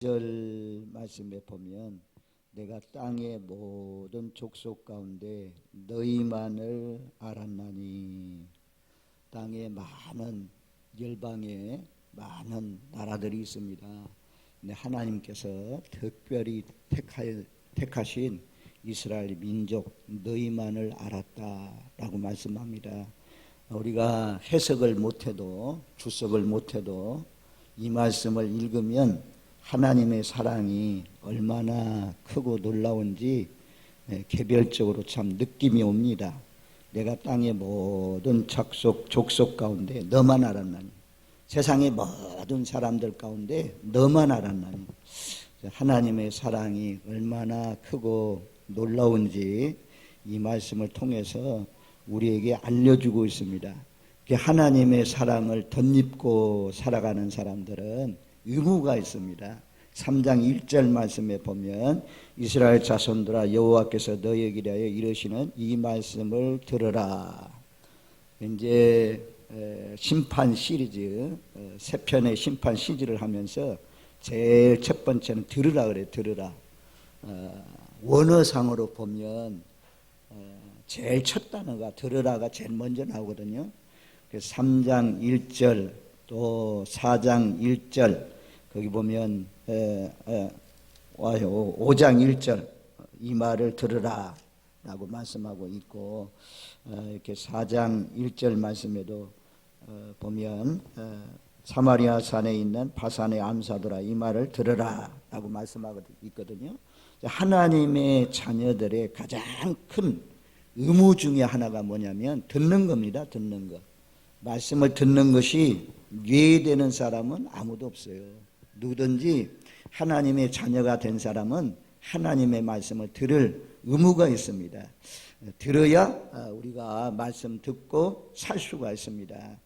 절 말씀에 보면 내가 땅의 모든 족속 가운데 너희만을 알았나니. 땅에 많은 열방에 많은 나라들이 있습니다. 근데 하나님께서 특별히 택하신 이스라엘 민족 너희만을 알았다라고 말씀합니다. 우리가 해석을 못해도 주석을 못해도 이 말씀을 읽으면 하나님의 사랑이 얼마나 크고 놀라운지 개별적으로 참 느낌이 옵니다. 내가 땅의 모든 족속 가운데 너만 알았나니. 세상의 모든 사람들 가운데 너만 알았나니. 하나님의 사랑이 얼마나 크고 놀라운지 이 말씀을 통해서 우리에게 알려주고 있습니다. 하나님의 사랑을 덧입고 살아가는 사람들은 의무가 있습니다. 3장 1절 말씀에 보면 이스라엘 자손들아 여호와께서 너희에게 대하여 이르시는 이 말씀을 들으라. 이제 심판 시리즈 세 편의 심판 시리즈를 하면서 제일 첫 번째는 들으라 그래. 들으라. 원어상으로 보면 제일 첫 단어가 들으라가 제일 먼저 나오거든요. 3장 1절 또 4장 1절 거기 보면 5장 1절 이 말을 들으라 라고 말씀하고 있고, 이렇게 4장 1절 말씀에도 보면 사마리아 산에 있는 바산의 암사들아 이 말을 들으라 라고 말씀하고 있거든요. 하나님의 자녀들의 가장 큰 의무 중에 하나가 뭐냐면 듣는 겁니다. 듣는 것. 말씀을 듣는 것이 예되는 사람은 아무도 없어요. 누구든지 하나님의 자녀가 된 사람은 하나님의 말씀을 들을 의무가 있습니다. 들어야 우리가 말씀 듣고 살 수가 있습니다.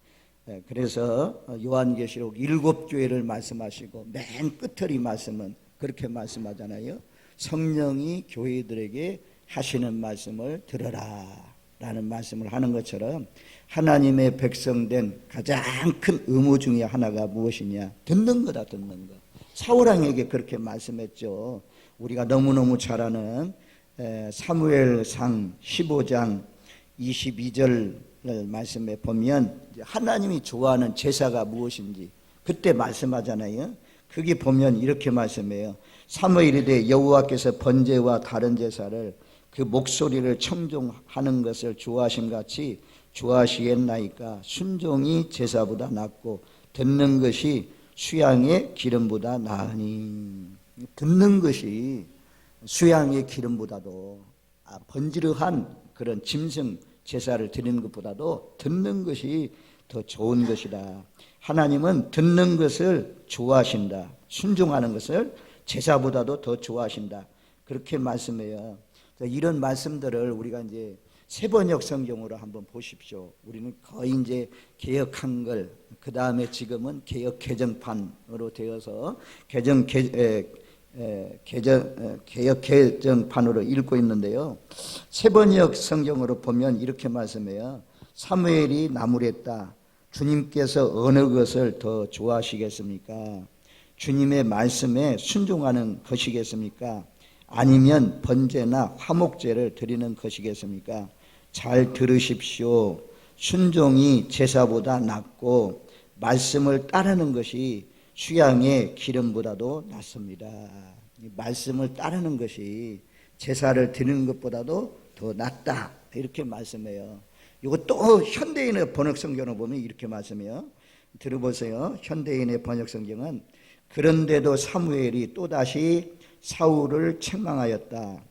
그래서 요한계시록 7교회를 말씀하시고 맨 끝의 말씀은 그렇게 말씀하잖아요. 성령이 교회들에게 하시는 말씀을 들어라 라는 말씀을 하는 것처럼 하나님의 백성된 가장 큰 의무 중에 하나가 무엇이냐? 듣는 거다. 듣는 거. 사울왕에게 그렇게 말씀했죠. 우리가 너무너무 잘 아는 사무엘상 15장 22절 말씀에 보면 하나님이 좋아하는 제사가 무엇인지 그때 말씀하잖아요. 거기 보면 이렇게 말씀해요. 사무엘이 이르되 여호와께서 번제와 다른 제사를 그 목소리를 청종하는 것을 좋아하심같이 좋아하시겠나이까. 순종이 제사보다 낫고 듣는 것이 수양의 기름보다 나으니. 듣는 것이 수양의 기름보다도 번지르한 그런 짐승 제사를 드리는 것보다도 듣는 것이 더 좋은 것이다. 하나님은 듣는 것을 좋아하신다. 순종하는 것을 제사보다도 더 좋아하신다. 그렇게 말씀해요. 이런 말씀들을 우리가 이제 세번역 성경으로 한번 보십시오. 우리는 거의 이제 개역 한글, 그 다음에 지금은 개역 개정판으로 되어서 개역 개정판으로 읽고 있는데요. 세번역 성경으로 보면 이렇게 말씀해요. 사무엘이 나무랬다. 주님께서 어느 것을 더 좋아하시겠습니까? 주님의 말씀에 순종하는 것이겠습니까? 아니면 번제나 화목제를 드리는 것이겠습니까? 잘 들으십시오. 순종이 제사보다 낫고 말씀을 따르는 것이 수양의 기름보다도 낫습니다. 말씀을 따르는 것이 제사를 드리는 것보다도 더 낫다. 이렇게 말씀해요. 이거 또 현대인의 번역성경을 보면 이렇게 말씀해요. 들어보세요. 현대인의 번역성경은 그런데도 사무엘이 또다시 사울을 책망하였다.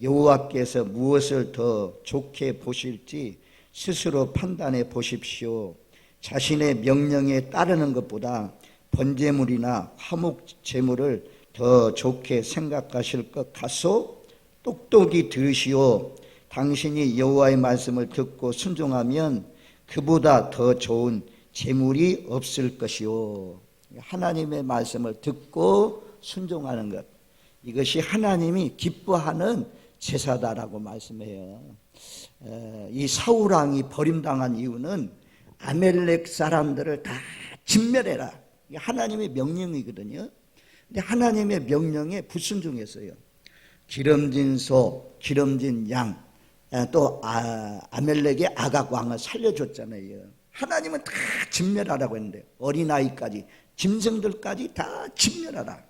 여호와께서 무엇을 더 좋게 보실지 스스로 판단해 보십시오. 자신의 명령에 따르는 것보다 번제물이나 화목제물을 더 좋게 생각하실 것 같소? 똑똑히 들으시오. 당신이 여호와의 말씀을 듣고 순종하면 그보다 더 좋은 제물이 없을 것이오. 하나님의 말씀을 듣고 순종하는 것, 이것이 하나님이 기뻐하는 제사다라고 말씀해요. 이 사울왕이 버림당한 이유는 아멜렉 사람들을 다 진멸해라. 이게 하나님의 명령이거든요. 근데 하나님의 명령에 불순종했어요. 기름진 소, 기름진 양, 또 아멜렉의 아각 왕을 살려줬잖아요. 하나님은 다 진멸하라고 했는데 어린아이까지 짐승들까지 다 진멸하라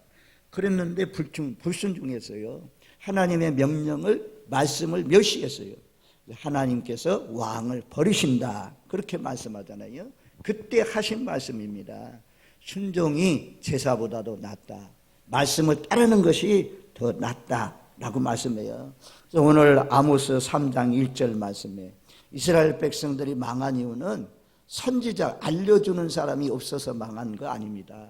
그랬는데 불순종했어요. 하나님의 명령을 말씀을 멸시했어요. 하나님께서 왕을 버리신다 그렇게 말씀하잖아요. 그때 하신 말씀입니다. 순종이 제사보다도 낫다. 말씀을 따르는 것이 더 낫다라고 말씀해요. 그래서 오늘 아모스 3장 1절 말씀에 이스라엘 백성들이 망한 이유는 선지자 알려주는 사람이 없어서 망한 거 아닙니다.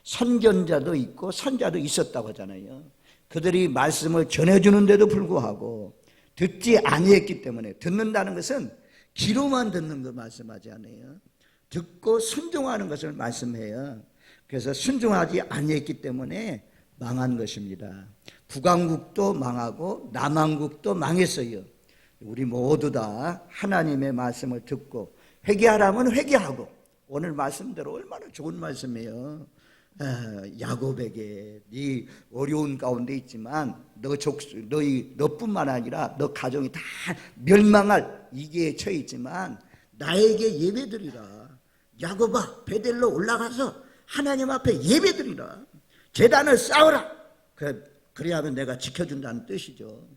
선견자도 있고 선자도 있었다고 하잖아요. 그들이 말씀을 전해주는데도 불구하고 듣지 아니했기 때문에, 듣는다는 것은 귀로만 듣는 거 말씀하지 않아요. 듣고 순종하는 것을 말씀해요. 그래서 순종하지 아니했기 때문에 망한 것입니다. 북왕국도 망하고 남왕국도 망했어요. 우리 모두 다 하나님의 말씀을 듣고 회개하라면 회개하고, 오늘 말씀대로 얼마나 좋은 말씀이에요. 야곱에게 네 어려운 가운데 있지만 너뿐만 아니라 너 가정이 다 멸망할 위기에 처해 있지만 나에게 예배드리라. 야곱아, 베델로 올라가서 하나님 앞에 예배드리라. 제단을 쌓으라. 그래야면 내가 지켜준다는 뜻이죠.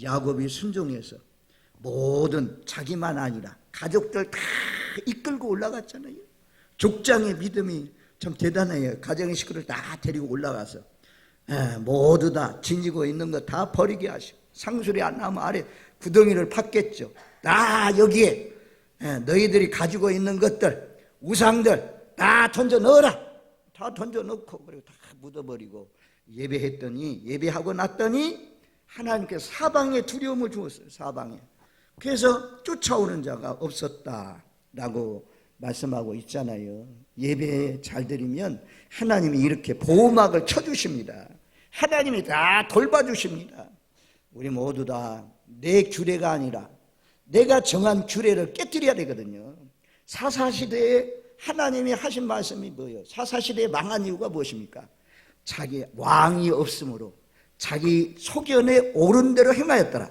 야곱이 순종해서 모든 자기만 아니라 가족들 다 이끌고 올라갔잖아요. 족장의 믿음이 참 대단해요. 가정의 식구를 다 데리고 올라가서 모두 다 지니고 있는 거 다 버리게 하시고 상수리 나무 아래 구덩이를 팠겠죠. 다 여기에 너희들이 가지고 있는 것들, 우상들 다 던져 넣어라. 다 던져 넣고 그리고 다 묻어버리고 예배하고 났더니 하나님께서 사방에 두려움을 주었어요. 사방에. 그래서 쫓아오는 자가 없었다라고 말씀하고 있잖아요. 예배 잘 드리면 하나님이 이렇게 보호막을 쳐주십니다. 하나님이 다 돌봐주십니다. 우리 모두 다 내 규례가 아니라 내가 정한 규례를 깨뜨려야 되거든요. 사사시대에 하나님이 하신 말씀이 뭐예요? 사사시대에 망한 이유가 무엇입니까? 자기 왕이 없으므로 자기 소견에 옳은 대로 행하였더라.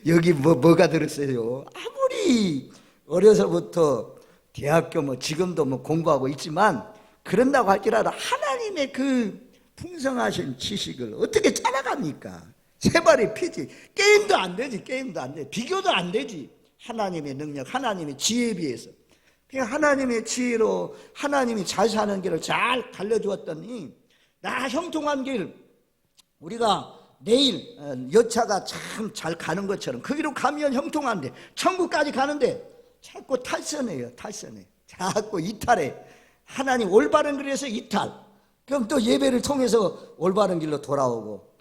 여기 뭐가 들었어요? 아무리 어려서부터 대학교 지금도 공부하고 있지만 그런다고 할지라도 하나님의 그 풍성하신 지식을 어떻게 따라갑니까? 세발이 피지. 게임도 안 되지. 게임도 안 돼. 비교도 안 되지. 하나님의 능력, 하나님의 지혜에 비해서. 그냥 하나님의 지혜로 하나님이 잘 사는 길을 잘 달려주었더니 나 형통한 길, 우리가 내일 여차가 참 잘 가는 것처럼 거기로 가면 형통한데 천국까지 가는데 자꾸 탈선해요. 자꾸 이탈해. 하나님 올바른 길에서 이탈. 그럼 또 예배를 통해서 올바른 길로 돌아오고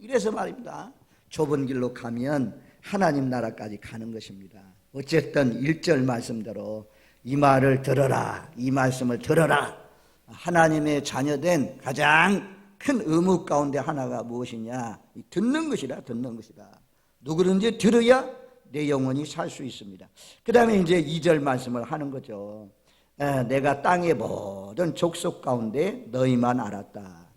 이래서 말입니다. 좁은 길로 가면 하나님 나라까지 가는 것입니다. 어쨌든 1절 말씀대로 이 말을 들어라. 이 말씀을 들어라. 하나님의 자녀된 가장 큰 의무 가운데 하나가 무엇이냐? 듣는 것이다. 누구든지 들어야 내 영혼이 살 수 있습니다. 그 다음에 이제 2절 말씀을 하는 거죠. 내가 땅의 모든 족속 가운데 너희만 알았다.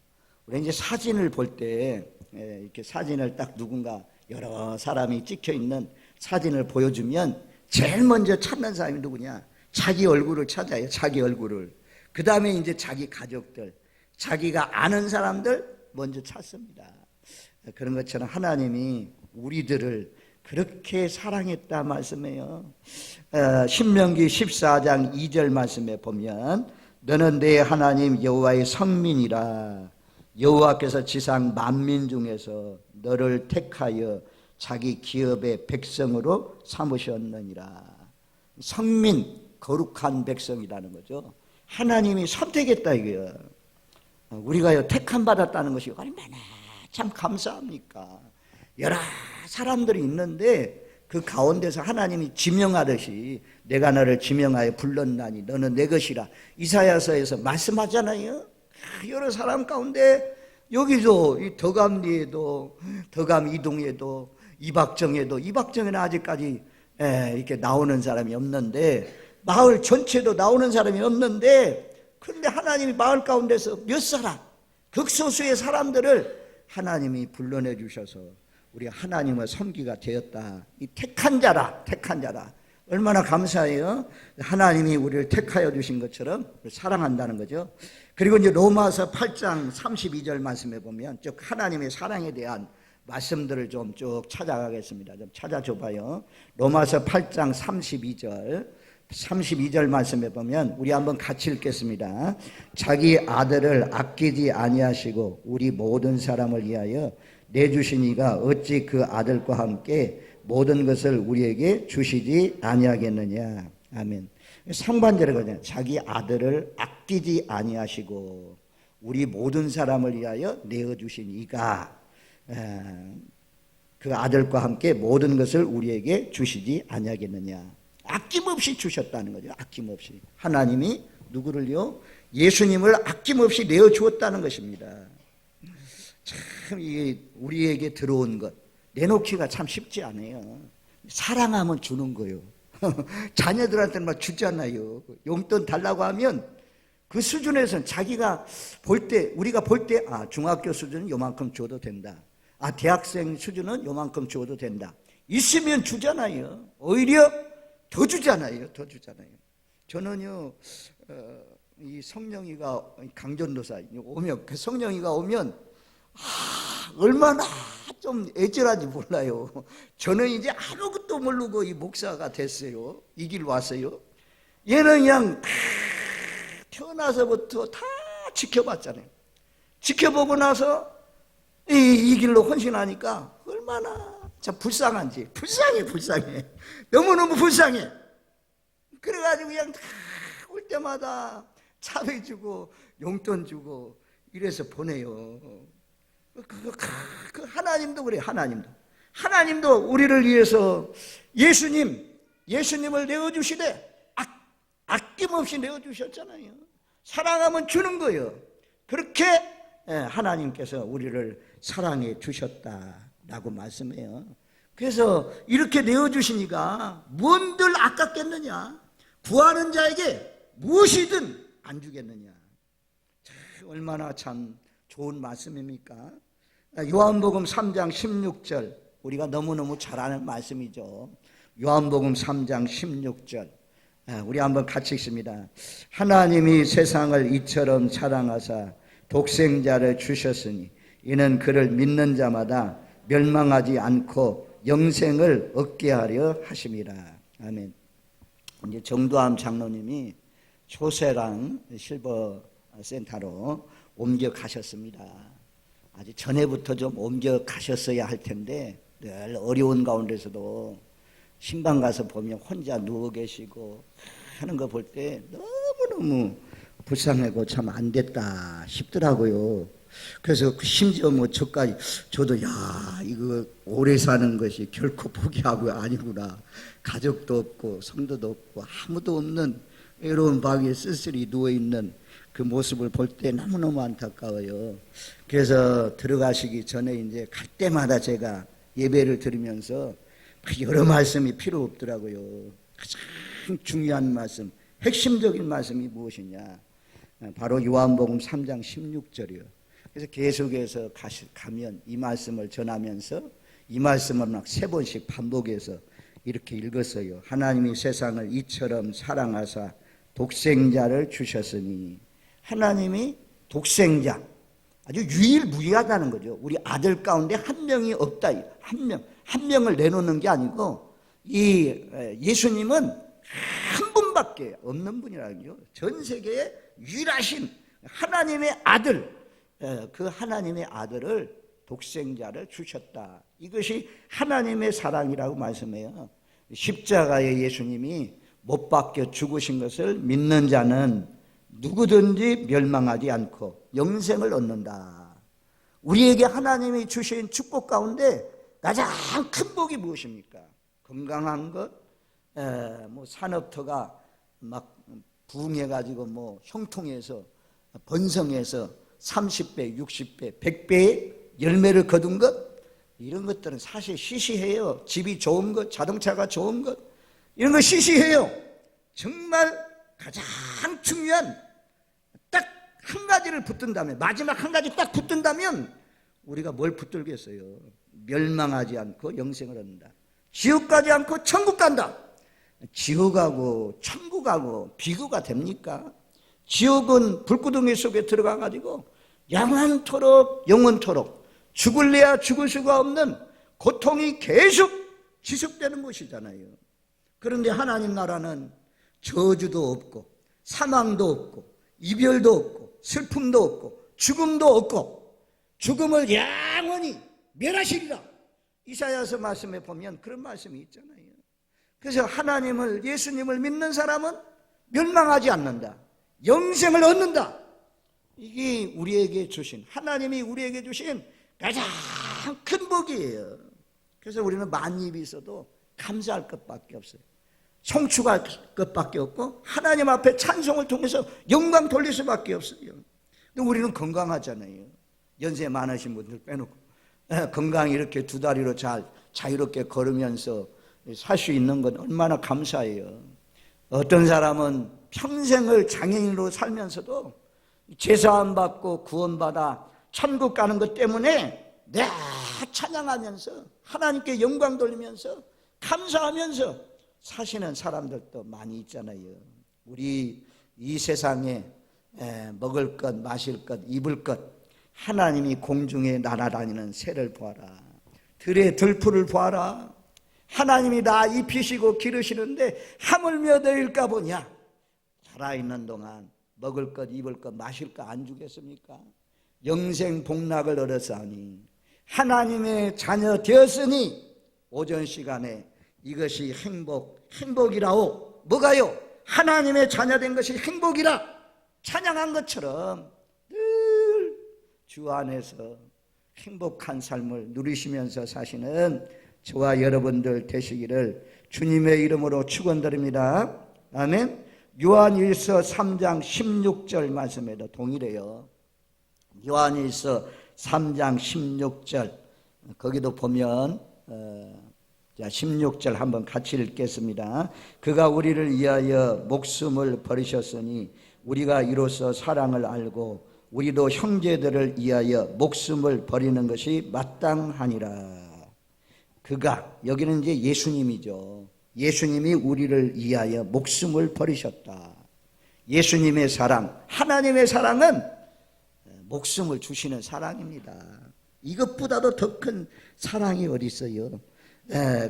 우리 이제 사진을 볼 때 이렇게 사진을 딱 누군가 여러 사람이 찍혀 있는 사진을 보여주면 제일 먼저 찾는 사람이 누구냐? 자기 얼굴을 찾아요. 자기 얼굴을. 그 다음에 이제 자기 가족들, 자기가 아는 사람들 먼저 찾습니다. 그런 것처럼 하나님이 우리들을 그렇게 사랑했다 말씀해요. 신명기 14장 2절 말씀에 보면 너는 내 하나님 여호와의 성민이라. 여호와께서 지상 만민 중에서 너를 택하여 자기 기업의 백성으로 삼으셨느니라. 성민, 거룩한 백성이라는 거죠. 하나님이 선택했다 이거예요. 우리가 택함 받았다는 것이 얼마나 참 감사합니까? 여러 사람들이 있는데 그 가운데서 하나님이 지명하듯이 내가 너를 지명하여 불렀나니 너는 내 것이라. 이사야서에서 말씀하잖아요. 여러 사람 가운데 여기도 이 덕암리에도, 덕암 이동에도, 이박정에는 아직까지 이렇게 나오는 사람이 없는데, 마을 전체도 나오는 사람이 없는데, 그런데 하나님이 마을 가운데서 몇 사람, 극소수의 사람들을 하나님이 불러내 주셔서 우리 하나님의 섬기가 되었다. 이 택한 자라, 택한 자라. 얼마나 감사해요. 하나님이 우리를 택하여 주신 것처럼 사랑한다는 거죠. 그리고 이제 로마서 8장 32절 말씀해 보면 쭉 하나님의 사랑에 대한 말씀들을 좀 쭉 찾아가겠습니다. 좀 찾아줘 봐요. 로마서 8장 32절 말씀해 보면 우리 한번 같이 읽겠습니다. 자기 아들을 아끼지 아니하시고 우리 모든 사람을 위하여 내주신 이가 어찌 그 아들과 함께 모든 것을 우리에게 주시지 아니하겠느냐. 아멘. 상반절이거든요. 자기 아들을 아끼지 아니하시고 우리 모든 사람을 위하여 내어주신 이가 그 아들과 함께 모든 것을 우리에게 주시지 아니하겠느냐. 아낌없이 주셨다는 거죠. 아낌없이. 하나님이 누구를요? 예수님을 아낌없이 내어주었다는 것입니다. 참 이게 우리에게 들어온 것 내놓기가 참 쉽지 않아요. 사랑하면 주는 거예요. 자녀들한테는 막 주잖아요. 용돈 달라고 하면 그 수준에서는 자기가 볼 때, 우리가 볼 때, 아, 중학교 수준은 요만큼 줘도 된다. 아, 대학생 수준은 요만큼 줘도 된다. 있으면 주잖아요. 오히려 더 주잖아요. 더 주잖아요. 저는요, 이 성령이가 강전도사 오면, 그 성령이가 오면, 얼마나 좀 애절한지 몰라요. 저는 이제 아무것도 모르고 이 목사가 됐어요. 이 길 왔어요. 얘는 그냥 태어나서부터 다 지켜봤잖아요. 지켜보고 나서 이 길로 헌신하니까 얼마나 참 불쌍한지. 불쌍해. 너무너무 불쌍해. 그래가지고 그냥 다 올 때마다 차비 주고 용돈 주고 이래서 보내요. 그 하나님도 그래요. 하나님도 우리를 위해서 예수님을 내어주시되 아낌없이 내어주셨잖아요. 사랑하면 주는 거예요. 그렇게 하나님께서 우리를 사랑해 주셨다라고 말씀해요. 그래서 이렇게 내어주시니까 뭔들 아깝겠느냐. 구하는 자에게 무엇이든 안 주겠느냐. 얼마나 참 좋은 말씀입니까? 요한복음 3장 16절 우리가 너무너무 잘 아는 말씀이죠. 요한복음 3장 16절 우리 한번 같이 읽습니다. 하나님이 세상을 이처럼 사랑하사 독생자를 주셨으니 이는 그를 믿는 자마다 멸망하지 않고 영생을 얻게 하려 하심이라. 아멘. 이제 정두암 장로님이 초세랑 실버 센터로 옮겨 가셨습니다. 아주 전에부터 좀 옮겨 가셨어야 할 텐데 늘 어려운 가운데서도 신방 가서 보면 혼자 누워 계시고 하는 거 볼 때 너무너무 불쌍하고 참 안 됐다 싶더라고요. 그래서 심지어 뭐 저도 이거 오래 사는 것이 결코 포기하고 아니구나. 가족도 없고 성도도 없고 아무도 없는 외로운 방에 쓸쓸히 누워있는 그 모습을 볼 때 너무너무 안타까워요. 그래서 들어가시기 전에 이제 갈 때마다 제가 예배를 들으면서 여러 말씀이 필요 없더라고요. 가장 중요한 말씀, 핵심적인 말씀이 무엇이냐. 바로 요한복음 3장 16절이요. 그래서 계속해서 가면 이 말씀을 전하면서 이 말씀을 막 3번씩 반복해서 이렇게 읽었어요. 하나님이 세상을 이처럼 사랑하사 독생자를 주셨으니. 하나님이 독생자, 아주 유일무이하다는 거죠. 우리 아들 가운데 한 명이 없다. 한 명을 내놓는 게 아니고 이 예수님은 한 분밖에 없는 분이라는 거죠. 전 세계에 유일하신 하나님의 아들, 그 하나님의 아들을 독생자를 주셨다. 이것이 하나님의 사랑이라고 말씀해요. 십자가에 예수님이 못 박혀 죽으신 것을 믿는 자는 누구든지 멸망하지 않고 영생을 얻는다. 우리에게 하나님이 주신 축복 가운데 가장 큰 복이 무엇입니까? 건강한 것, 뭐 산업터가 막 부흥해가지고 뭐 형통해서 번성해서 30배, 60배, 100배의 열매를 거둔 것, 이런 것들은 사실 시시해요. 집이 좋은 것, 자동차가 좋은 것, 이런 거 시시해요. 정말 가장 중요한 딱 한 가지를 붙든다면, 마지막 한 가지 딱 붙든다면 우리가 뭘 붙들겠어요? 멸망하지 않고 영생을 얻는다. 지옥 가지 않고 천국 간다. 지옥하고 천국하고 비교가 됩니까? 지옥은 불구덩이 속에 들어가 가지고 영원토록 죽을래야 죽을 수가 없는 고통이 계속 지속되는 것이잖아요. 그런데 하나님 나라는 저주도 없고 사망도 없고 이별도 없고 슬픔도 없고 죽음도 없고 죽음을 영원히 멸하시리라. 이사야서 말씀에 보면 그런 말씀이 있잖아요. 그래서 하나님을, 예수님을 믿는 사람은 멸망하지 않는다. 영생을 얻는다. 이게 우리에게 주신, 하나님이 우리에게 주신 가장 큰 복이에요. 그래서 우리는 만입이 있어도 감사할 것밖에 없어요. 송축할 것밖에 없고 하나님 앞에 찬송을 통해서 영광 돌릴 수밖에 없어요. 근데 우리는 건강하잖아요. 연세 많으신 분들 빼놓고 건강히 이렇게 두 다리로 잘 자유롭게 걸으면서 살 수 있는 건 얼마나 감사해요. 어떤 사람은 평생을 장애인으로 살면서도 제사 안 받고 구원받아 천국 가는 것 때문에 내 찬양하면서 하나님께 영광 돌리면서 감사하면서 사시는 사람들도 많이 있잖아요. 우리 이 세상에 먹을 것, 마실 것, 입을 것, 하나님이 공중에 날아다니는 새를 보아라. 들의 들풀을 보아라. 하나님이 다 입히시고 기르시는데 하물며 내일까 보냐. 살아있는 동안 먹을 것, 입을 것, 마실 것 안 주겠습니까? 영생 복락을 얻었사오니 하나님의 자녀 되었으니 오전 시간에 이것이 행복이라오. 뭐가요? 하나님의 자녀 된 것이 행복이라 찬양한 것처럼 늘 주 안에서 행복한 삶을 누리시면서 사시는 저와 여러분들 되시기를 주님의 이름으로 축원드립니다. 아멘. 요한일서 3장 16절 말씀에도 동일해요. 요한일서 3장 16절 거기도 보면 16절 한번 같이 읽겠습니다. 그가 우리를 위하여 목숨을 버리셨으니 우리가 이로써 사랑을 알고 우리도 형제들을 위하여 목숨을 버리는 것이 마땅하니라. 그가, 여기는 이제 예수님이죠. 예수님이 우리를 위하여 목숨을 버리셨다. 예수님의 사랑, 하나님의 사랑은 목숨을 주시는 사랑입니다. 이것보다도 더 큰 사랑이 어디 있어요?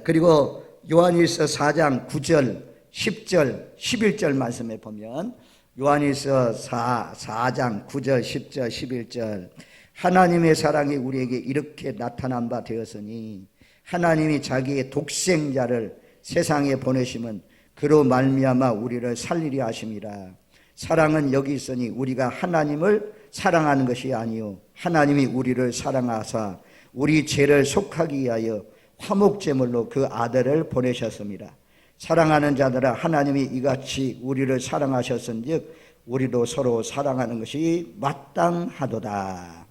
그리고 요한일서 4장 9절, 10절, 11절 말씀에 보면 요한일서 4장 9절, 10절, 11절 하나님의 사랑이 우리에게 이렇게 나타난 바 되었으니 하나님이 자기의 독생자를 세상에 보내심은 그로 말미암아 우리를 살리려 하심이라. 사랑은 여기 있으니 우리가 하나님을 사랑하는 것이 아니요 하나님이 우리를 사랑하사 우리 죄를 속하기 위하여 화목제물로 그 아들을 보내셨습니다. 사랑하는 자들아 하나님이 이같이 우리를 사랑하셨은즉 우리도 서로 사랑하는 것이 마땅하도다.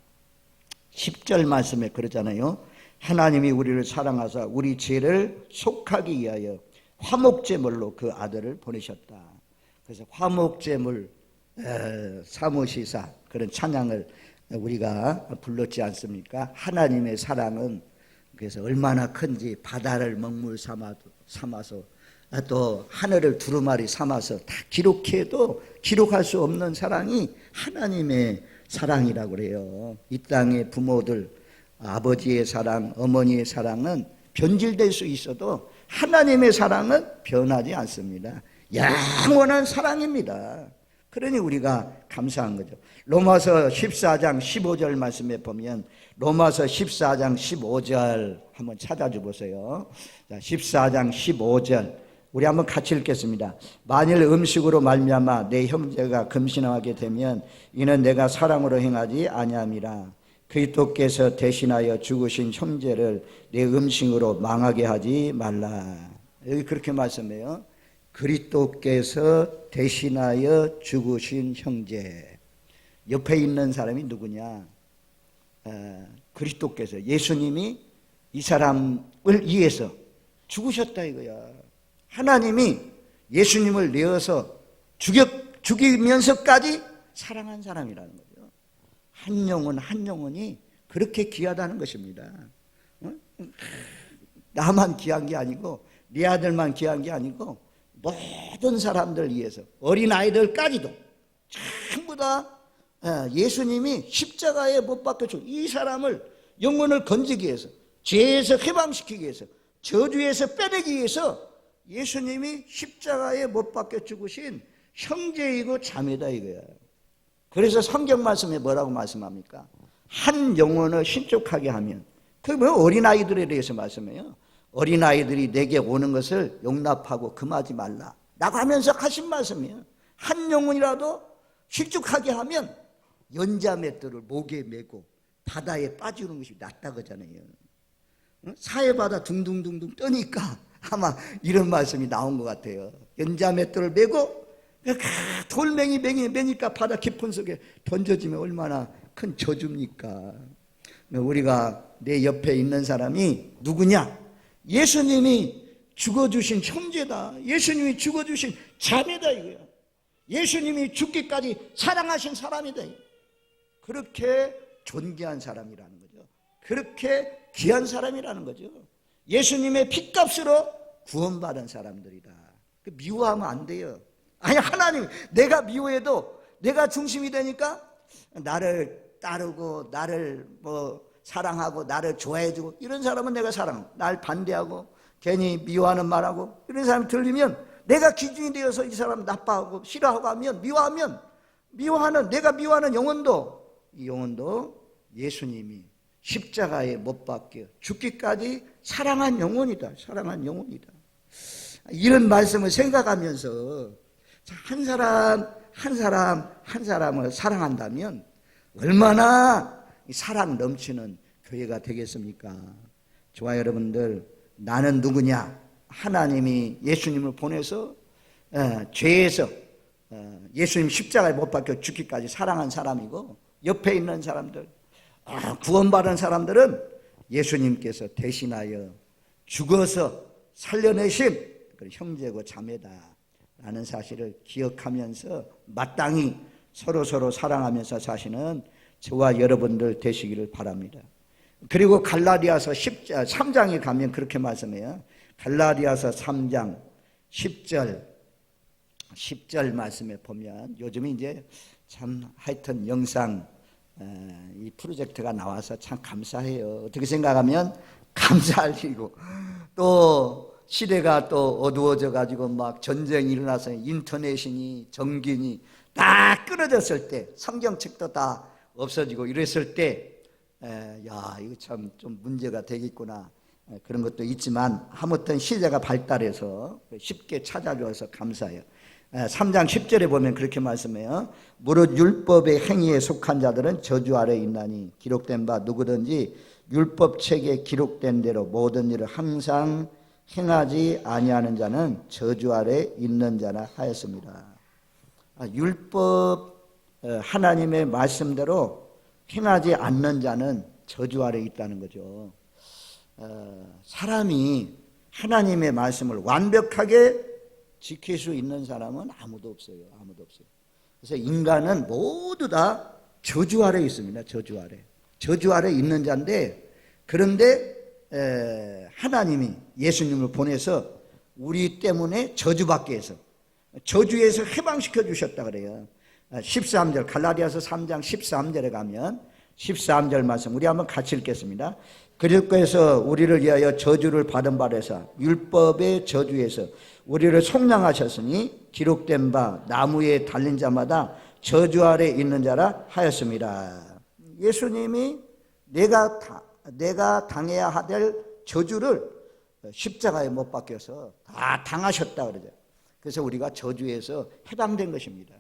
10절 말씀에 그러잖아요. 하나님이 우리를 사랑하사 우리 죄를 속하기 위하여 화목제물로 그 아들을 보내셨다. 그래서 화목제물 사모시사 그런 찬양을 우리가 불렀지 않습니까? 하나님의 사랑은 그래서 얼마나 큰지 바다를 먹물 삼아서 또 하늘을 두루마리 삼아서 다 기록해도 기록할 수 없는 사랑이 하나님의 사랑이라고 그래요. 이 땅의 부모들 아버지의 사랑, 어머니의 사랑은 변질될 수 있어도 하나님의 사랑은 변하지 않습니다. 영원한 사랑입니다. 그러니 우리가 감사한 거죠. 로마서 14장 15절 말씀에 보면 로마서 14장 15절 한번 찾아줘 보세요. 14장 15절 우리 한번 같이 읽겠습니다. 만일 음식으로 말미암아 내 형제가 금신하게 되면 이는 내가 사랑으로 행하지 아니함이라. 그리스도께서 대신하여 죽으신 형제를 내 음식으로 망하게 하지 말라. 여기 그렇게 말씀해요. 그리스도께서 대신하여 죽으신 형제. 옆에 있는 사람이 누구냐? 그리스도께서, 예수님이 이 사람을 위해서 죽으셨다 이거야. 하나님이 예수님을 내어서 죽이면서까지 사랑한 사람이라는 거죠. 한 영혼 한 영혼이 그렇게 귀하다는 것입니다. 나만 귀한 게 아니고 네 아들만 귀한 게 아니고 모든 사람들 위해서 어린아이들까지도 전부 다 예수님이 십자가에 못 박혀 죽 이 사람을 영혼을 건지기 위해서 죄에서 해방시키기 위해서 저주에서 빼내기 위해서 예수님이 십자가에 못 박혀 죽으신 형제이고 자매다 이거야. 그래서 성경 말씀에 뭐라고 말씀합니까? 한 영혼을 신족하게 하면 그게 뭐 어린아이들에 대해서 말씀해요. 어린아이들이 내게 오는 것을 용납하고 금하지 말라 라고 하면서 하신 말씀이에요. 한 영혼이라도 실족하게 하면 연자맷돌을 목에 메고 바다에 빠지는 것이 낫다 그러잖아요. 사해바다 둥둥둥둥 떠니까 아마 이런 말씀이 나온 것 같아요. 연자맷돌을 메고 돌멩이 매니까 바다 깊은 속에 던져지면 얼마나 큰 저주입니까? 우리가 내 옆에 있는 사람이 누구냐? 예수님이 죽어주신 형제다. 예수님이 죽어주신 자매다 이거야. 예수님이 죽기까지 사랑하신 사람이다. 그렇게 존귀한 사람이라는 거죠. 그렇게 귀한 사람이라는 거죠. 예수님의 핏값으로 구원받은 사람들이다. 미워하면 안 돼요. 아니 하나님 내가 미워해도 내가 중심이 되니까 나를 따르고 나를 사랑하고 나를 좋아해주고 이런 사람은 내가 사랑하고 날 반대하고 괜히 미워하는 말하고 이런 사람이 들리면 내가 기준이 되어서 이 사람 나빠하고 싫어하고 하면 미워하는 내가 미워하는 영혼도 이 영혼도 예수님이 십자가에 못 박혀 죽기까지 사랑한 영혼이다. 사랑한 영혼이다. 이런 말씀을 생각하면서 한 사람을 사랑한다면 얼마나 사랑 넘치는 교회가 되겠습니까? 좋아요 여러분들, 나는 누구냐? 하나님이 예수님을 보내서 죄에서 예수님 십자가에 못 박혀 죽기까지 사랑한 사람이고 옆에 있는 사람들 구원받은 사람들은 예수님께서 대신하여 죽어서 살려내신 형제고 자매다 라는 사실을 기억하면서 마땅히 서로 사랑하면서 사시는 저와 여러분들 되시기를 바랍니다. 그리고 갈라디아서 3장에 가면 그렇게 말씀해요. 갈라디아서 3장 10절 말씀에 보면 요즘에 이제 참 하여튼 영상 이 프로젝트가 나와서 참 감사해요. 어떻게 생각하면 감사할 일이고 또 시대가 또 어두워져 가지고 막 전쟁이 일어나서 인터넷이니 전기니 다 끊어졌을 때 성경책도 다 없어지고 이랬을 때 이거 참 좀 문제가 되겠구나 그런 것도 있지만 아무튼 시대가 발달해서 쉽게 찾아줘서 감사해요. 3장 10절에 보면 그렇게 말씀해요. 무릇 율법의 행위에 속한 자들은 저주 아래 있나니 기록된 바 누구든지 율법책에 기록된 대로 모든 일을 항상 행하지 아니하는 자는 저주 아래 있는 자라 하였습니다. 율법 하나님의 말씀대로 행하지 않는 자는 저주 아래 있다는 거죠. 사람이 하나님의 말씀을 완벽하게 지킬 수 있는 사람은 아무도 없어요. 그래서 인간은 모두 다 저주 아래 있습니다. 저주 아래 있는 자인데 그런데 하나님이 예수님을 보내서 우리 때문에 저주받게 해서 저주에서 해방시켜 주셨다 그래요. 13절 갈라디아서 3장 13절에 가면 13절 말씀 우리 한번 같이 읽겠습니다. 그리스도께서 우리를 위하여 저주를 받은 바라서 율법의 저주에서 우리를 속량하셨으니 기록된 바 나무에 달린 자마다 저주 아래 있는 자라 하였습니다. 예수님이 내가 당해야 할 저주를 십자가에 못 박혀서 다 당하셨다 그러죠. 그래서 우리가 저주에서 해방된 것입니다.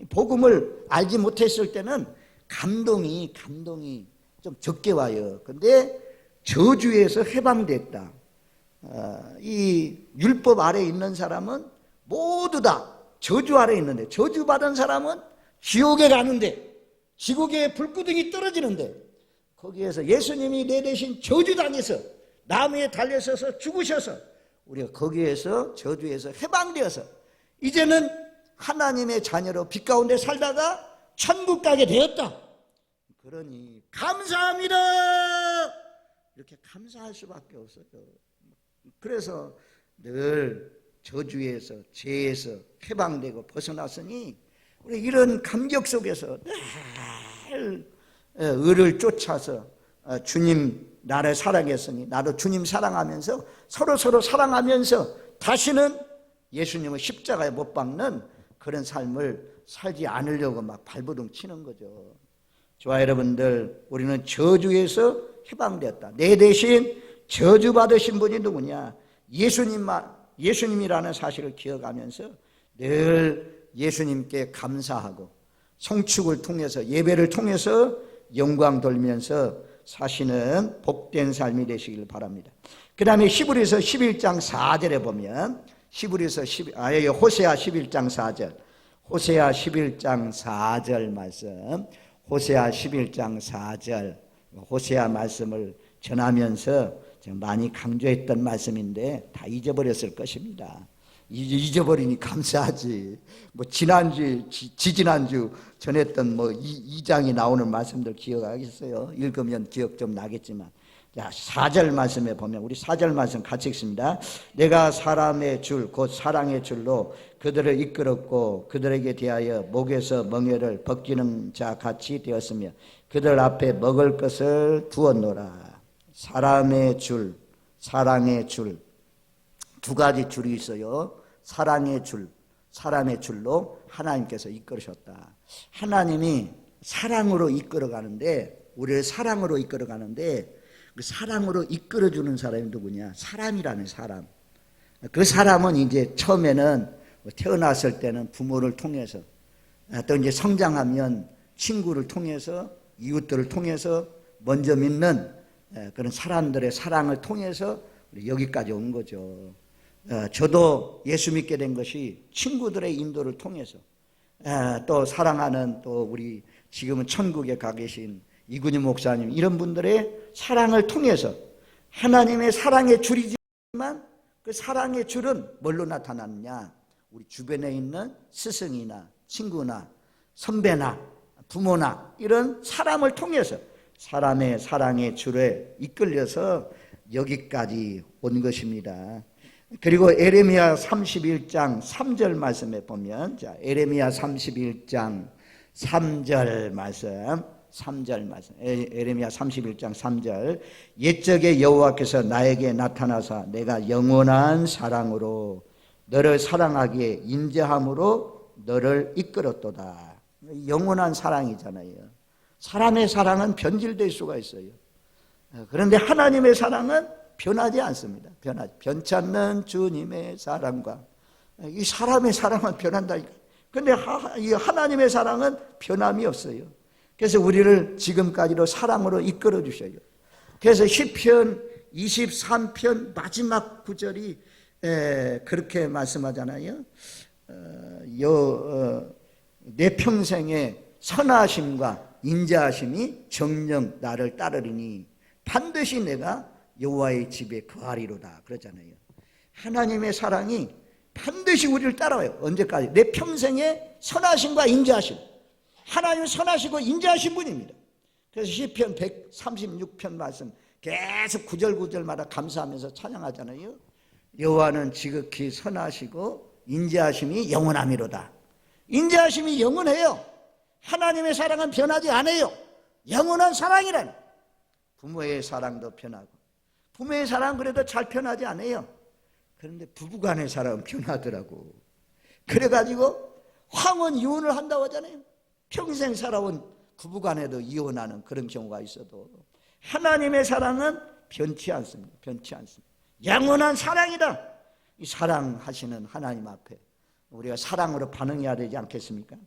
복음을 알지 못했을 때는 감동이 좀 적게 와요. 근데 저주에서 해방됐다. 이 율법 아래 있는 사람은 모두 다 저주 아래 있는데 저주받은 사람은 지옥에 가는데 지옥에 불구덩이 떨어지는데 거기에서 예수님이 내 대신 저주당해서 나무에 달려서서 죽으셔서 우리가 거기에서 저주에서 해방되어서 이제는 하나님의 자녀로 빛 가운데 살다가 천국 가게 되었다. 그러니 감사합니다. 이렇게 감사할 수밖에 없어요. 그래서 늘 저주에서 죄에서 해방되고 벗어났으니 우리 이런 감격 속에서 늘 의를 쫓아서 주님 나를 사랑했으니 나도 주님 사랑하면서 서로 사랑하면서 다시는 예수님을 십자가에 못 박는 그런 삶을 살지 않으려고 막 발버둥 치는 거죠. 좋아 여러분들, 우리는 저주에서 해방되었다. 내 대신 저주받으신 분이 누구냐? 예수님이라는 사실을 기억하면서 늘 예수님께 감사하고 송축을 통해서 예배를 통해서 영광 돌면서 사시는 복된 삶이 되시길 바랍니다. 그 다음에 히브리서 11장 4절에 보면 호세아 11장 4절 호세아 11장 4절 말씀 호세아 11장 4절 호세아 말씀을 전하면서 많이 강조했던 말씀인데 다 잊어버렸을 것입니다. 잊어버리니 감사하지. 지난주, 지지난주 전했던 2장이 나오는 말씀들 기억하겠어요? 읽으면 기억 좀 나겠지만. 자, 4절 말씀에 보면, 우리 4절 말씀 같이 읽습니다. 내가 사람의 줄, 곧 사랑의 줄로 그들을 이끌었고 그들에게 대하여 목에서 멍에를 벗기는 자 같이 되었으며 그들 앞에 먹을 것을 두었노라. 사람의 줄, 사랑의 줄. 두 가지 줄이 있어요. 사랑의 줄, 사람의 줄로 하나님께서 이끌으셨다. 하나님이 사랑으로 이끌어가는데, 우리를 사랑으로 이끌어가는데 그 사랑으로 이끌어주는 사람이 누구냐? 사람이라는 사람. 그 사람은 이제 처음에는 태어났을 때는 부모를 통해서, 또 이제 성장하면 친구를 통해서, 이웃들을 통해서 먼저 믿는 그런 사람들의 사랑을 통해서 여기까지 온 거죠. 저도 예수 믿게 된 것이 친구들의 인도를 통해서, 또 사랑하는 또 우리 지금은 천국에 가 계신 이근희 목사님, 이런 분들의 사랑을 통해서 하나님의 사랑의 줄이지만 그 사랑의 줄은 뭘로 나타났느냐? 우리 주변에 있는 스승이나 친구나 선배나 부모나 이런 사람을 통해서 사람의 사랑의 줄에 이끌려서 여기까지 온 것입니다. 그리고 에레미야 31장 3절 말씀에 보면, 자, 에레미야 31장 3절 말씀, 에레미야 31장 3절. 옛적에 여호와께서 나에게 나타나사 내가 영원한 사랑으로 너를 사랑하기에 인자함으로 너를 이끌었도다. 영원한 사랑이잖아요. 사람의 사랑은 변질될 수가 있어요. 그런데 하나님의 사랑은 변하지 않습니다. 변치 않는 주님의 사랑과 이 사람의 사랑은 변한다니까. 그런데 이 하나님의 사랑은 변함이 없어요. 그래서 우리를 지금까지도 사랑으로 이끌어 주셔요. 그래서 시편 23편 마지막 구절이 그렇게 말씀하잖아요. 내 평생의 선하심과 인자하심이 정녕 나를 따르리니 반드시 내가 여호와의 집에 거하리로다 그러잖아요. 하나님의 사랑이 반드시 우리를 따라와요. 언제까지? 내 평생의 선하심과 인자하심. 하나님은 선하시고 인자하신 분입니다. 그래서 시편 136편 말씀 계속 구절마다 감사하면서 찬양하잖아요. 여호와는 지극히 선하시고 인자하심이 영원함이로다. 인자하심이 영원해요. 하나님의 사랑은 변하지 않아요. 영원한 사랑이라는. 부모의 사랑도 변하고 부모의 사랑은 그래도 잘 변하지 않아요. 그런데 부부간의 사랑은 변하더라고. 그래가지고 황혼 이혼을 한다고 하잖아요. 평생 살아온 부부간에도 이혼하는 그런 경우가 있어도 하나님의 사랑은 변치 않습니다. 변치 않습니다. 영원한 사랑이다. 이 사랑하시는 하나님 앞에 우리가 사랑으로 반응해야 되지 않겠습니까?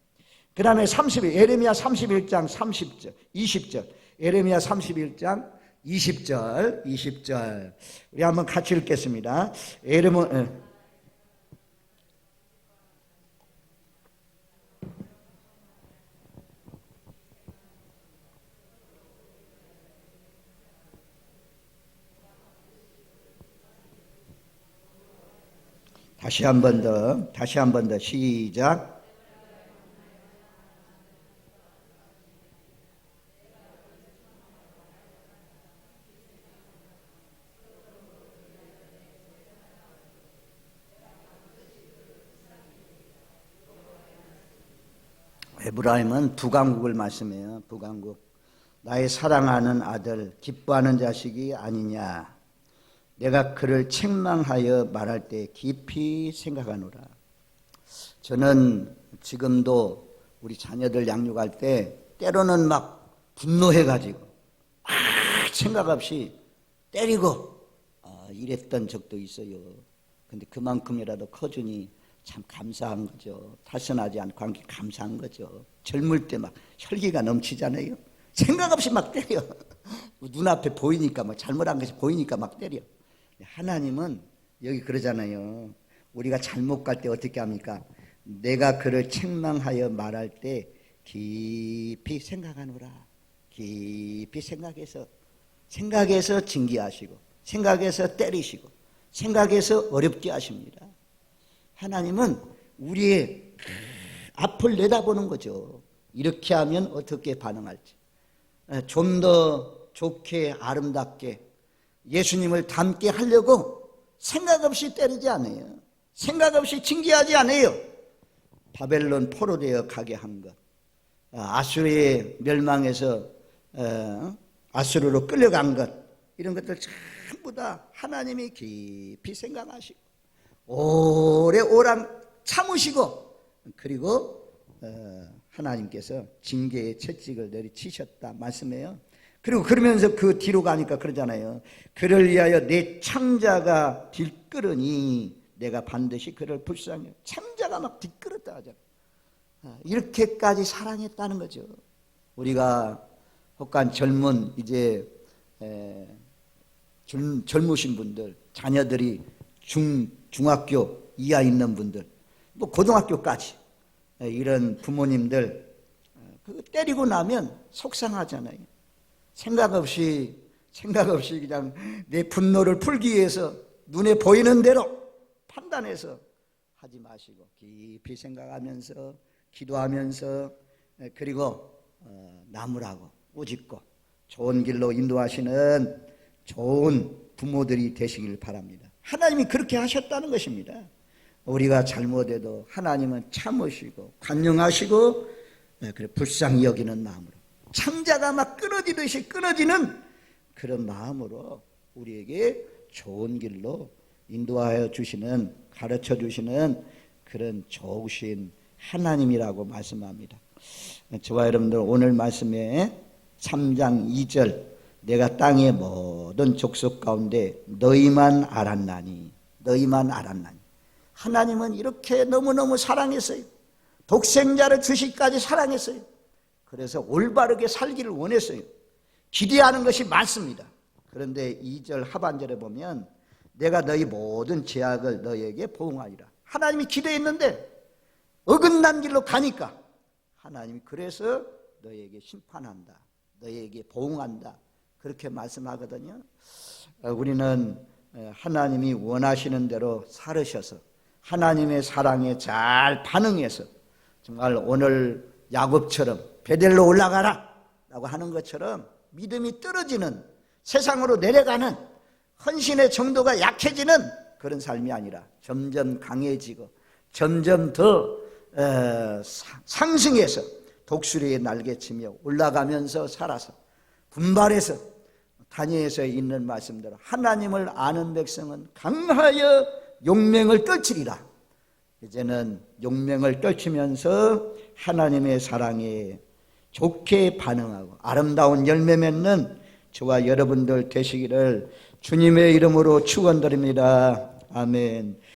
그 다음에 에레미야 31장 30절, 20절. 에레미야 31장 20절. 우리 한번 같이 읽겠습니다. 다시 한 번 더 시작. 에브라임은 북왕국을 말씀해요. 북왕국. 나의 사랑하는 아들, 기뻐하는 자식이 아니냐. 내가 그를 책망하여 말할 때 깊이 생각하노라. 저는 지금도 우리 자녀들 양육할 때 때로는 막 분노해가지고 생각 없이 때리고 이랬던 적도 있어요. 근데 그만큼이라도 커주니 참 감사한 거죠. 타선하지 않고 한 게 감사한 거죠. 젊을 때 막 혈기가 넘치잖아요. 생각 없이 막 때려. 눈앞에 보이니까 막 잘못한 것이 보이니까 막 때려. 하나님은 여기 그러잖아요. 우리가 잘못 갈 때 어떻게 합니까? 내가 그를 책망하여 말할 때 깊이 생각하노라. 깊이 생각해서 징계하시고, 생각해서 때리시고, 생각해서 어렵게 하십니다. 하나님은 우리의 앞을 내다보는 거죠. 이렇게 하면 어떻게 반응할지. 좀 더 좋게 아름답게 예수님을 닮게 하려고 생각 없이 때리지 않아요. 생각 없이 징계하지 않아요. 바벨론 포로되어 가게 한 것, 아수르의 멸망에서 아수르로 끌려간 것, 이런 것들 전부 다 하나님이 깊이 생각하시고 오래오래 참으시고, 그리고 하나님께서 징계의 채찍을 내리치셨다 말씀해요. 그리고 그러면서 그 뒤로 가니까 그러잖아요. 그를 위하여 내 창자가 뒷끌으니 내가 반드시 그를 불쌍해. 창자가 막 뒷끌었다 하잖아요. 이렇게까지 사랑했다는 거죠. 우리가 혹한 젊은 이제 젊으신 분들, 자녀들이 중학교 이하 있는 분들, 뭐 고등학교까지 이런 부모님들 그거 때리고 나면 속상하잖아요. 생각 없이 그냥 내 분노를 풀기 위해서 눈에 보이는 대로 판단해서 하지 마시고 깊이 생각하면서 기도하면서, 그리고 나무라고 꾸짖고 좋은 길로 인도하시는 좋은 부모들이 되시길 바랍니다. 하나님이 그렇게 하셨다는 것입니다. 우리가 잘못해도 하나님은 참으시고 관용하시고 그래 불쌍히 여기는 마음으로, 창자가 막 끊어지듯이 끊어지는 그런 마음으로 우리에게 좋은 길로 인도하여 주시는, 가르쳐 주시는 그런 좋으신 하나님이라고 말씀합니다. 저와 여러분들 오늘 말씀에 3장 2절, 내가 땅의 모든 족속 가운데 너희만 알았나니. 하나님은 이렇게 너무너무 사랑했어요. 독생자를 주시기까지 사랑했어요. 그래서 올바르게 살기를 원했어요. 기대하는 것이 많습니다. 그런데 2절 하반절에 보면 내가 너희 모든 죄악을 너희에게 보응하리라. 하나님이 기대했는데 어긋난 길로 가니까 하나님이 그래서 너희에게 심판한다, 너희에게 보응한다, 그렇게 말씀하거든요. 우리는 하나님이 원하시는 대로 살으셔서 하나님의 사랑에 잘 반응해서 정말 오늘 야곱처럼 베델로 올라가라 라고 하는 것처럼 믿음이 떨어지는, 세상으로 내려가는, 헌신의 정도가 약해지는 그런 삶이 아니라 점점 강해지고 점점 더 상승해서 독수리의 날개치며 올라가면서 살아서 분발해서 다니엘서에 있는 말씀대로 하나님을 아는 백성은 강하여 용맹을 떨치리라. 이제는 용맹을 떨치면서 하나님의 사랑에 좋게 반응하고 아름다운 열매 맺는 저와 여러분들 되시기를 주님의 이름으로 축원드립니다. 아멘.